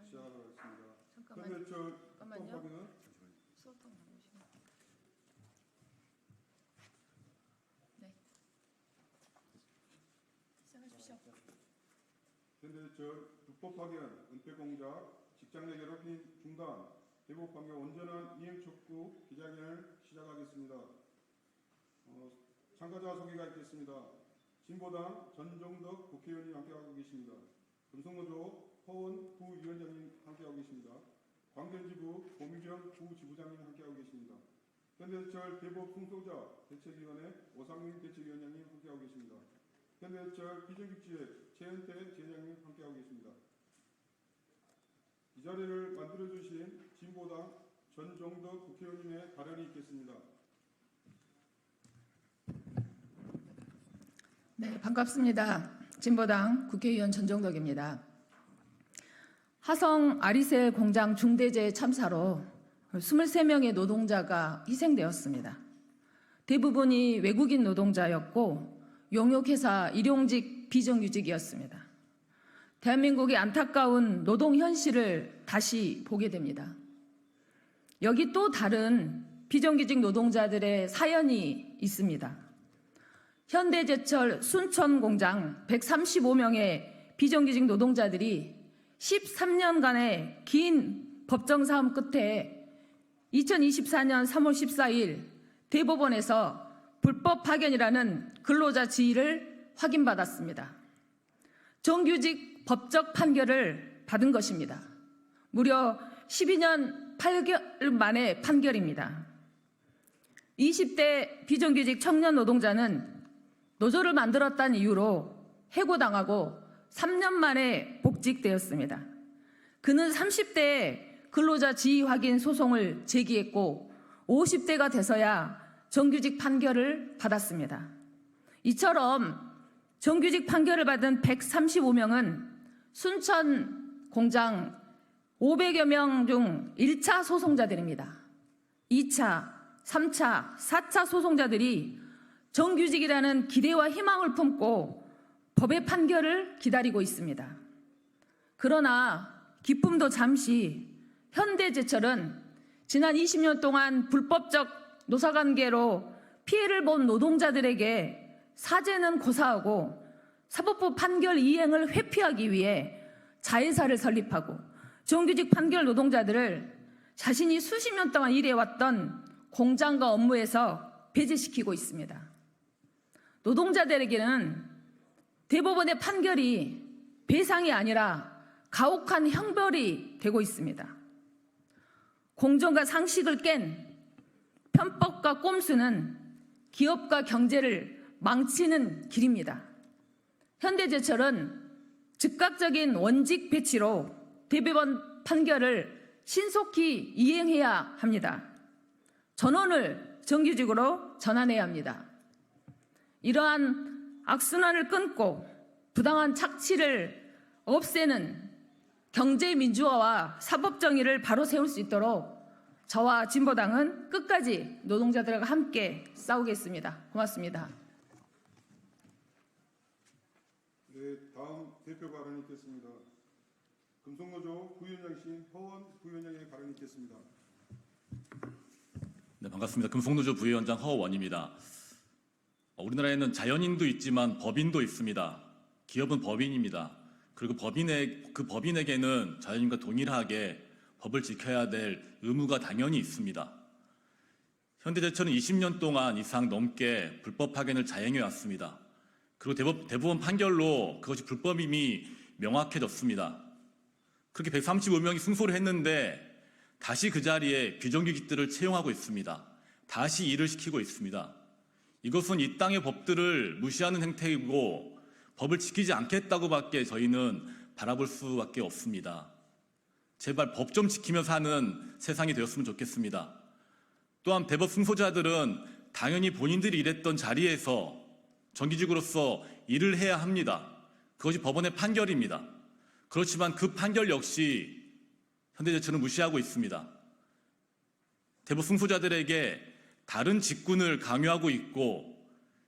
시작하도록 하겠습니다. 잠깐만요. 수업하고 나오시면. 네. 시작하십시오. 현대제철 불법 파견, 은폐 공작, 직장 내 괴롭힘 중단, 대법 판결 온전한 이행 촉구 기자회견을 시작하겠습니다. 참가자 소개가 있겠습니다. 진보당 전종덕 국회의원님 함께하고 계십니다. 금속노조 허원 부위원장님 함께하고 계십니다. 광전지부 고미경 부지부장님 함께하고 계십니다. 현대제철 대법 승소자 대책위원회 오상민 대책위원장님 함께하고 계십니다. 현대제철 비정규직의 최은태 지회장님 함께하고 계십니다. 이 자리를 만들어주신 진보당 전종덕 국회의원님의 발언이 있겠습니다. 네, 반갑습니다. 진보당 국회의원 전종덕입니다. 하성 아리셀 공장 중대재해 참사로 23명의 노동자가 희생되었습니다. 대부분이 외국인 노동자였고 용역회사 일용직 비정규직이었습니다. 대한민국의 안타까운 노동 현실을 다시 보게 됩니다. 여기 또 다른 비정규직 노동자들의 사연이 있습니다. 현대제철 순천공장 135명의 비정규직 노동자들이 13년간의 긴 법정싸움 끝에 2024년 3월 14일 대법원에서 불법 파견이라는 근로자 지위를 확인받았습니다. 정규직 법적 판결을 받은 것입니다. 무려 12년 8개월 만의 판결입니다. 20대 비정규직 청년 노동자는 노조를 만들었다는 이유로 해고당하고 3년 만에 복직되었습니다. 그는 30대에 근로자 지위 확인 소송을 제기했고 50대가 돼서야 정규직 판결을 받았습니다. 이처럼 정규직 판결을 받은 135명은 순천 공장 500여 명 중 1차 소송자들입니다. 2차, 3차, 4차 소송자들이 정규직이라는 기대와 희망을 품고 법의 판결을 기다리고 있습니다. 그러나 기쁨도 잠시 현대제철은 지난 20년 동안 불법적 노사관계로 피해를 본 노동자들에게 사죄는 고사하고 사법부 판결 이행을 회피하기 위해 자회사를 설립하고 정규직 판결 노동자들을 자신이 수십 년 동안 일해왔던 공장과 업무에서 배제시키고 있습니다. 노동자들에게는 대법원의 판결이 배상이 아니라 가혹한 형벌이 되고 있습니다. 공정과 상식을 깬 편법과 꼼수는 기업과 경제를 망치는 길입니다. 현대제철은 즉각적인 원직 배치로 대법원 판결을 신속히 이행해야 합니다. 전원을 정규직으로 전환해야 합니다. 이러한 악순환을 끊고 부당한 착취를 없애는 경제민주화와 사법정의를 바로 세울 수 있도록 저와 진보당은 끝까지 노동자들과 함께 싸우겠습니다. 고맙습니다. 네, 다음 대표 발언이 있겠습니다. 금속노조 부위원장이신 허원 부위원장의 발언이 있겠습니다. 네, 반갑습니다. 금속노조 부위원장 허원입니다. 우리나라에는 자연인도 있지만 법인도 있습니다. 기업은 법인입니다. 그리고 그 법인에게는 자연인과 동일하게 법을 지켜야 될 의무가 당연히 있습니다. 현대제철은 20년 동안 이상 넘게 불법 파견을 자행해 왔습니다. 그리고 대법원 판결로 그것이 불법임이 명확해졌습니다. 그렇게 135명이 승소를 했는데 다시 그 자리에 비정규직들을 채용하고 있습니다. 다시 일을 시키고 있습니다. 이것은 이 땅의 법들을 무시하는 행태이고 법을 지키지 않겠다고밖에 저희는 바라볼 수밖에 없습니다. 제발 법 좀 지키며 사는 세상이 되었으면 좋겠습니다. 또한 대법 승소자들은 당연히 본인들이 일했던 자리에서 정규직으로서 일을 해야 합니다. 그것이 법원의 판결입니다. 그렇지만 그 판결 역시 현대제철은 무시하고 있습니다. 대법 승소자들에게 다른 직군을 강요하고 있고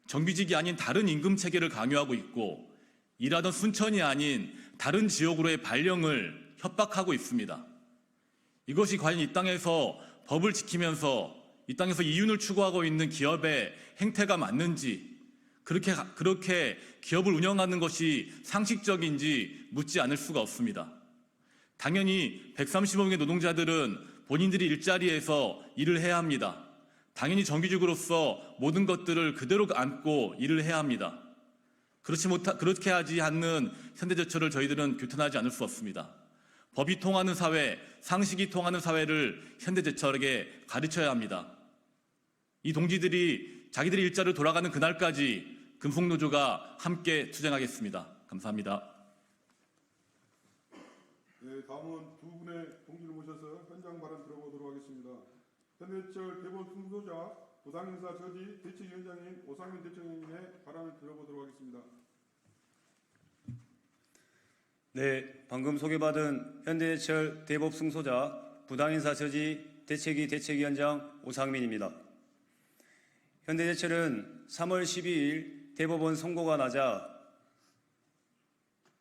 정규직이 아닌 다른 임금 체계를 강요하고 있고 일하던 순천이 아닌 다른 지역으로의 발령을 협박하고 있습니다. 이것이 과연 이 땅에서 법을 지키면서 이 땅에서 이윤을 추구하고 있는 기업의 행태가 맞는지, 그렇게 기업을 운영하는 것이 상식적인지 묻지 않을 수가 없습니다. 당연히 135명의 노동자들은 본인들이 일자리에서 일을 해야 합니다. 당연히 정규직으로서 모든 것들을 그대로 안고 일을 해야 합니다. 그렇게 하지 않는 현대제철을 저희들은 규탄하지 않을 수 없습니다. 법이 통하는 사회, 상식이 통하는 사회를 현대제철에게 가르쳐야 합니다. 이 동지들이 자기들의 일자리로 돌아가는 그날까지 금속노조가 함께 투쟁하겠습니다. 감사합니다. 네, 다음은 두 분의 동지를 모셔서 현장 발언 들어보도록 하겠습니다. 현대제철 대법 승소자 부당행사 저지 대책위원장인 오상민 대책위원님의 발언을 들어보도록 하겠습니다. 네, 방금 소개받은 현대제철 대법 승소자 부당행사 저지 대책위 대책위원장 오상민입니다. 현대제철은 3월 12일 대법원 선고가 나자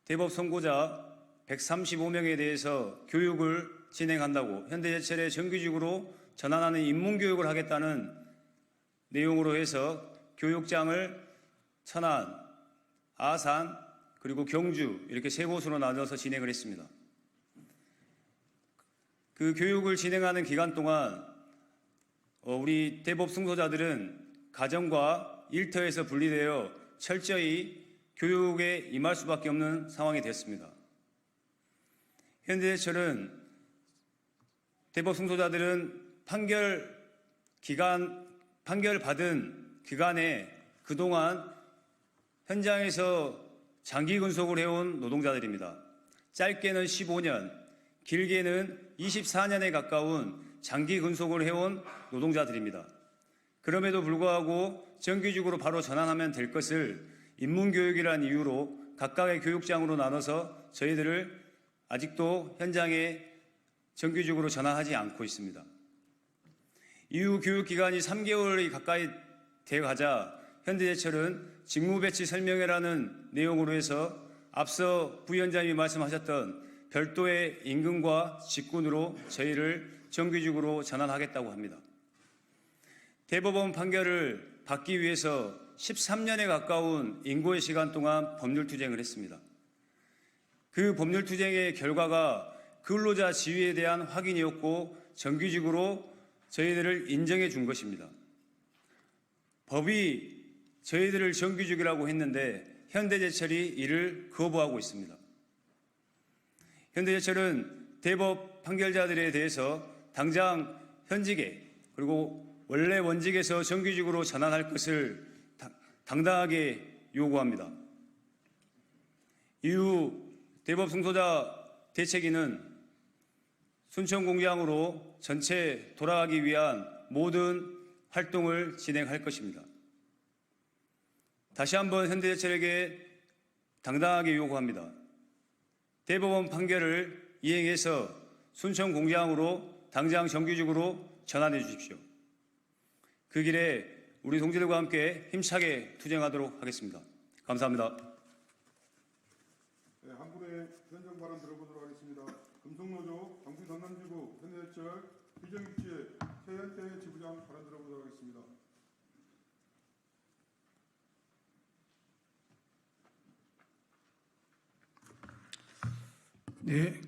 대법 선고자 135명에 대해서 교육을 진행한다고 현대제철에 정규직으로 전환하는 입문교육을 하겠다는 내용으로 해서 교육장을 천안, 아산, 그리고 경주 이렇게 세 곳으로 나눠서 진행을 했습니다. 그 교육을 진행하는 기간 동안 우리 대법 승소자들은 가정과 일터에서 분리되어 철저히 교육에 임할 수밖에 없는 상황이 됐습니다. 현대제철은 대법 승소자들은 판결 받은 기간에 그동안 현장에서 장기 근속을 해온 노동자들입니다. 짧게는 15년, 길게는 24년에 가까운 장기 근속을 해온 노동자들입니다. 그럼에도 불구하고 정규직으로 바로 전환하면 될 것을 입문교육이라는 이유로 각각의 교육장으로 나눠서 저희들을 아직도 현장에 정규직으로 전환하지 않고 있습니다. 이후 교육기간이 3개월이 가까이 돼가자 현대제철은 직무배치 설명회라는 내용으로 해서 앞서 부위원장님이 말씀하셨던 별도의 임금과 직군으로 저희를 정규직으로 전환하겠다고 합니다. 대법원 판결을 받기 위해서 13년에 가까운 인고의 시간 동안 법률투쟁을 했습니다. 그 법률투쟁의 결과가 근로자 지위에 대한 확인이었고 정규직으로 저희들을 인정해 준 것입니다. 법이 저희들을 정규직이라고 했는데 현대제철이 이를 거부하고 있습니다. 현대제철은 대법 판결자들에 대해서 당장 현직에 그리고 원래 원직에서 정규직으로 전환할 것을 당당하게 요구합니다. 이후 대법 승소자 대책위는 순천공장으로 전체 돌아가기 위한 모든 활동을 진행할 것입니다. 다시 한번 현대제철에게 당당하게 요구합니다. 대법원 판결을 이행해서 순천공장으로 당장 정규직으로 전환해 주십시오. 그 길에 우리 동지들과 함께 힘차게 투쟁하도록 하겠습니다. 감사합니다. 네, 한 분의 현장 발언 들어보도록 하겠습니다. 금속노조 광주 전남지부 현대제철 비정규직의 최현태 지부장 발언 들어보도록 하겠습니다. 네,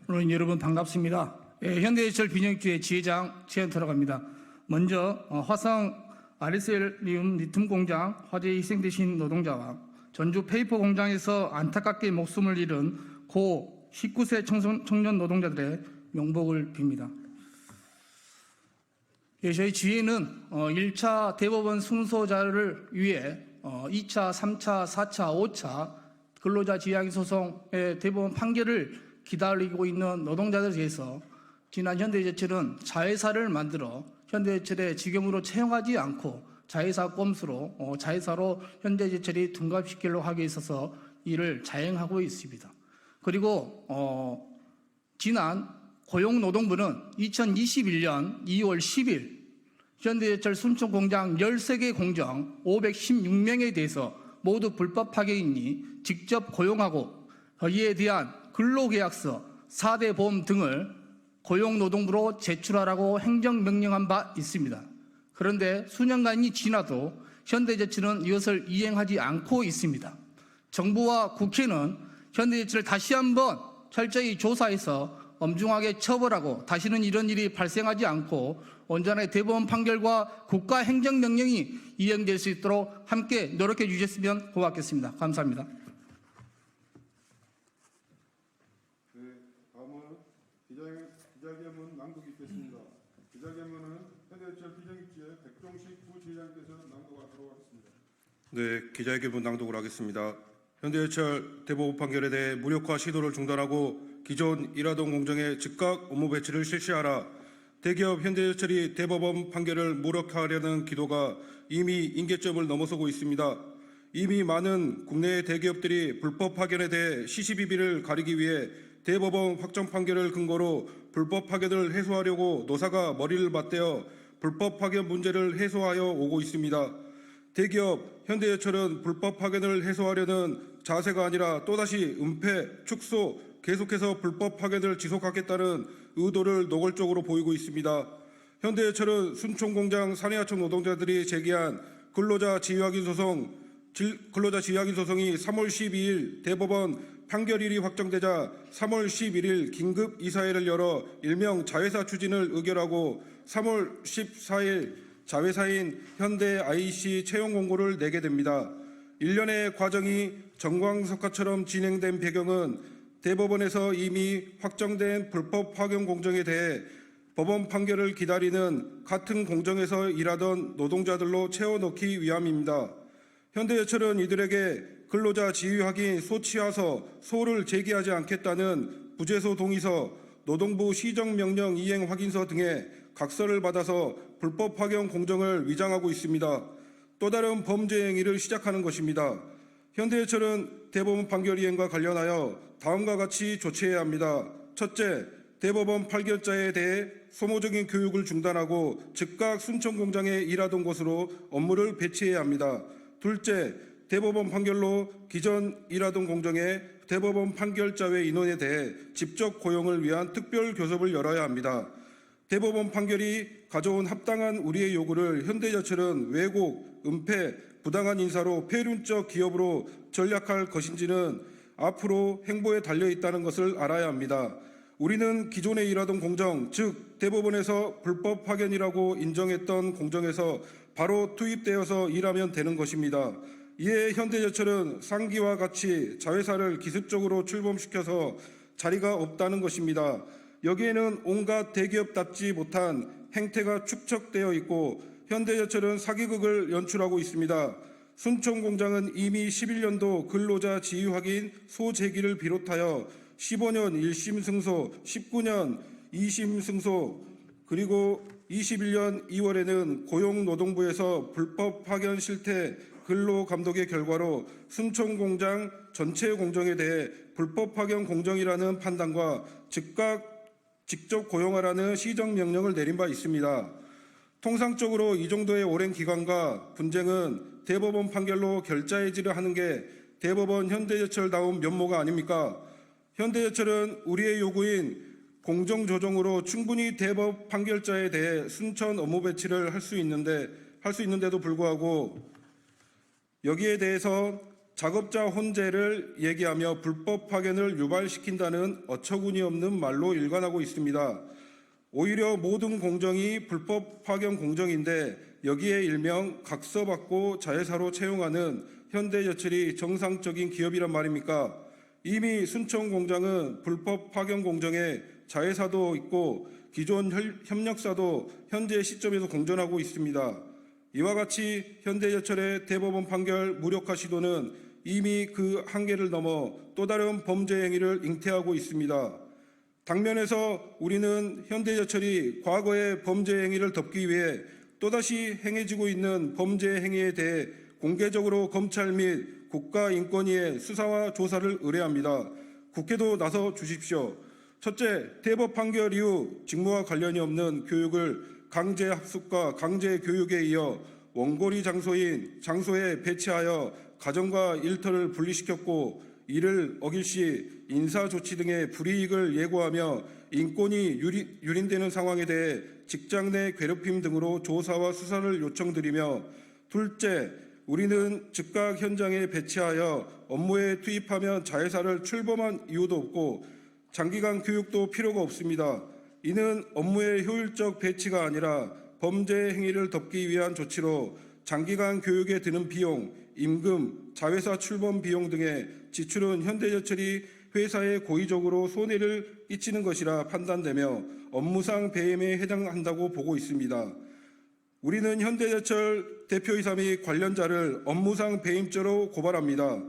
오늘 여러분 반갑습니다. 현대제철 비정규직의 지회장 최현태라고 합니다. 먼저 화성 아르셀리움 리튬 공장 화재에 희생되신 노동자와 전주 페이퍼 공장에서 안타깝게 목숨을 잃은 고 19세 청년 노동자들의 명복을 빕니다. 저희 지회는 1차 대법원 승소자를 위해 2차, 3차, 4차, 5차 근로자 지향 소송의 대법원 판결을 기다리고 있는 노동자들에 대해서 지난 현대제철은 자회사를 만들어 현대제철의 직영으로 채용하지 않고 자회사 꼼수로 자회사로 현대제철이 둔갑시키려고 하기 있어서 이를 자행하고 있습니다. 그리고 지난 고용노동부는 2021년 2월 10일 현대제철 순천공장 13개 공장 516명에 대해서 모두 불법 파견인이 직접 고용하고 이에 대한 근로계약서 4대 보험 등을 고용노동부로 제출하라고 행정명령한 바 있습니다. 그런데 수년간이 지나도 현대제철은 이것을 이행하지 않고 있습니다. 정부와 국회는 현대제철을 다시 한번 철저히 조사해서 엄중하게 처벌하고 다시는 이런 일이 발생하지 않고 온전하게 대법원 판결과 국가 행정명령이 이행될 수 있도록 함께 노력해 주셨으면 고맙겠습니다. 감사합니다. 네, 다음은 기자회견문 낭독이 있겠습니다. 기자회견문은 현대제철 비정입지의 백종식 부지회장께서 낭독하도록 하겠습니다. 네, 기자회견문 낭독을 하겠습니다. 현대제철 대법원 판결에 대해 무력화 시도를 중단하고 기존 일하던 공정에 즉각 업무 배치를 실시하라. 대기업 현대제철이 대법원 판결을 무력화하려는 기도가 이미 임계점을 넘어서고 있습니다. 이미 많은 국내 대기업들이 불법 파견에 대해 시시비비를 가리기 위해 대법원 확정 판결을 근거로 불법 파견을 해소하려고 노사가 머리를 맞대어 불법 파견 문제를 해소하여 오고 있습니다. 대기업 현대제철은 불법 파견을 해소하려는 자세가 아니라 또다시 은폐, 축소, 계속해서 불법 파견을 지속하겠다는 의도를 노골적으로 보이고 있습니다. 현대제철은 순천공장 산해하청 노동자들이 제기한 근로자 지휘확인 소송이 3월 12일 대법원 판결일이 확정되자 3월 11일 긴급 이사회를 열어 일명 자회사 추진을 의결하고 3월 14일 자회사인 현대 IC 채용 공고를 내게 됩니다. 일련의 과정이 정광석화처럼 진행된 배경은 대법원에서 이미 확정된 불법 파견 공정에 대해 법원 판결을 기다리는 같은 공정에서 일하던 노동자들로 채워넣기 위함입니다. 현대제철은 이들에게 근로자 지휘 확인 소취하서 소를 제기하지 않겠다는 부재소 동의서, 노동부 시정명령 이행 확인서 등의 각서를 받아서 불법 파견 공정을 위장하고 있습니다. 또 다른 범죄 행위를 시작하는 것입니다. 현대제철은 대법원 판결 이행과 관련하여 다음과 같이 조치해야 합니다. 첫째, 대법원 판결자에 대해 소모적인 교육을 중단하고 즉각 순천공장에 일하던 곳으로 업무를 배치해야 합니다. 둘째, 대법원 판결로 기존 일하던 공정에 대법원 판결자 외 인원에 대해 직접 고용을 위한 특별 교섭을 열어야 합니다. 대법원 판결이 가져온 합당한 우리의 요구를 현대제철은 왜곡, 은폐, 부당한 인사로 폐륜적 기업으로 전략할 것인지는 앞으로 행보에 달려있다는 것을 알아야 합니다. 우리는 기존에 일하던 공정, 즉 대법원에서 불법 파견이라고 인정했던 공정에서 바로 투입되어서 일하면 되는 것입니다. 이에 현대제철은 상기와 같이 자회사를 기습적으로 출범시켜서 자리가 없다는 것입니다. 여기에는 온갖 대기업답지 못한 행태가 축적되어 있고 현대제철은 사기극을 연출하고 있습니다. 순천공장은 이미 11년도 근로자 지휘 확인 소제기를 비롯하여 15년 1심 승소, 19년 2심 승소, 그리고 21년 2월에는 고용노동부에서 불법 파견 실태 근로감독의 결과로 순천공장 전체 공정에 대해 불법 파견 공정이라는 판단과 즉각 직접 고용하라는 시정명령을 내린 바 있습니다. 통상적으로 이 정도의 오랜 기간과 분쟁은 대법원 판결로 결자해지를 하는 게 대법원 현대제철다운 면모가 아닙니까? 현대제철은 우리의 요구인 공정조정으로 충분히 대법 판결자에 대해 순천 업무 배치를 할 수 있는데도 불구하고 여기에 대해서 작업자 혼재를 얘기하며 불법 파견을 유발시킨다는 어처구니 없는 말로 일관하고 있습니다. 오히려 모든 공정이 불법 파견 공정인데 여기에 일명 각서받고 자회사로 채용하는 현대제철이 정상적인 기업이란 말입니까? 이미 순천공장은 불법 파견 공정에 자회사도 있고 기존 협력사도 현재 시점에서 공존하고 있습니다. 이와 같이 현대제철의 대법원 판결 무력화 시도는 이미 그 한계를 넘어 또 다른 범죄 행위를 잉태하고 있습니다. 당면에서 우리는 현대제철이 과거의 범죄 행위를 덮기 위해 또다시 행해지고 있는 범죄 행위에 대해 공개적으로 검찰 및 국가인권위에 수사와 조사를 의뢰합니다. 국회도 나서 주십시오. 첫째, 대법 판결 이후 직무와 관련이 없는 교육을 강제 합숙과 강제 교육에 이어 원고리 장소에 배치하여 가정과 일터를 분리시켰고 이를 어길 시 인사 조치 등의 불이익을 예고하며 인권이 유린되는 상황에 대해 직장 내 괴롭힘 등으로 조사와 수사를 요청드리며 둘째, 우리는 즉각 현장에 배치하여 업무에 투입하면 자회사를 출범한 이유도 없고 장기간 교육도 필요가 없습니다. 이는 업무의 효율적 배치가 아니라 범죄 행위를 덮기 위한 조치로 장기간 교육에 드는 비용, 임금, 자회사 출범 비용 등의 지출은 현대제철이 회사에 고의적으로 손해를 끼치는 것이라 판단되며 업무상 배임에 해당한다고 보고 있습니다. 우리는 현대제철 대표이사 및 관련자를 업무상 배임죄로 고발합니다.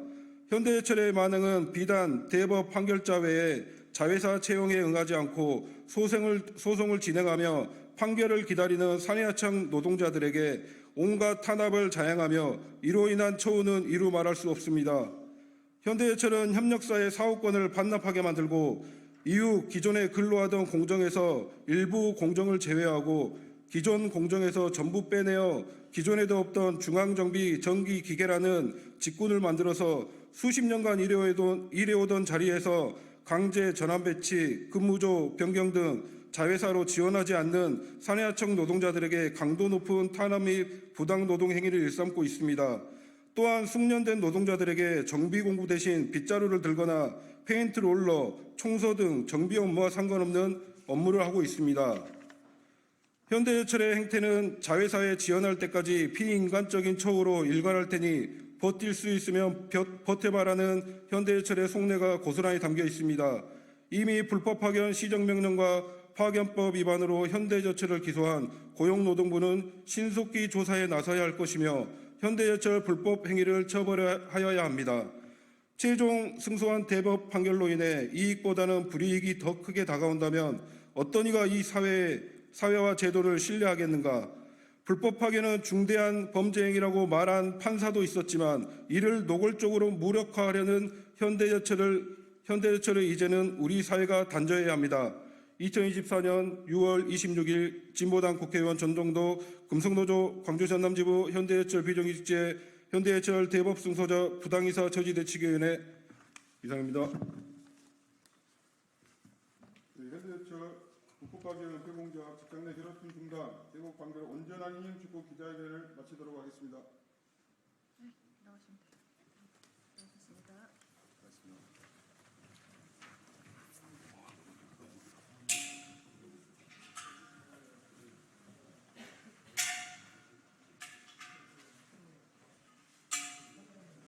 현대제철의 반응은 비단 대법 판결자 외에 자회사 채용에 응하지 않고 소송을 진행하며 판결을 기다리는 사내하청 노동자들에게 온갖 탄압을 자행하며 이로 인한 처우는 이루 말할 수 없습니다. 현대제철은 협력사의 사업권을 반납하게 만들고 이후 기존에 근로하던 공정에서 일부 공정을 제외하고 기존 공정에서 전부 빼내어 기존에도 없던 중앙정비 전기기계라는 직군을 만들어서 수십 년간 일해오던 자리에서 강제 전환 배치, 근무조 변경 등 자회사로 지원하지 않는 사내하청 노동자들에게 강도 높은 탄압 및 부당 노동 행위를 일삼고 있습니다. 또한 숙련된 노동자들에게 정비 공구 대신 빗자루를 들거나 페인트 롤러, 청소 등 정비 업무와 상관없는 업무를 하고 있습니다. 현대제철의 행태는 자회사에 지원할 때까지 비인간적인 처우로 일관할 테니 버틸 수 있으면 버텨봐라는 현대제철의 속내가 고스란히 담겨 있습니다. 이미 불법 파견 시정명령과 파견법 위반으로 현대제철을 기소한 고용노동부는 신속히 조사에 나서야 할 것이며 현대제철 불법 행위를 처벌하여야 합니다. 최종 승소한 대법 판결로 인해 이익보다는 불이익이 더 크게 다가온다면 어떤 이가 이 사회와 제도를 신뢰하겠는가? 불법 파견은 중대한 범죄 행위라고 말한 판사도 있었지만 이를 노골적으로 무력화하려는 현대제철을 이제는 우리 사회가 단죄해야 합니다. 2024년 6월 26일 진보당 국회의원 전종도 금속노조 광주 전남지부 현대제철 비정규직제 현대제철 대법 승소자 부당이사 처지대책위원회 이상입니다. 현대제철 불법파견 폐공자 직장 내 괴롭힘 중단 대법 판결 온전한 이행 축구 기자회견을 마치도록 하겠습니다. 나오시면 돼요. 고맙습니다.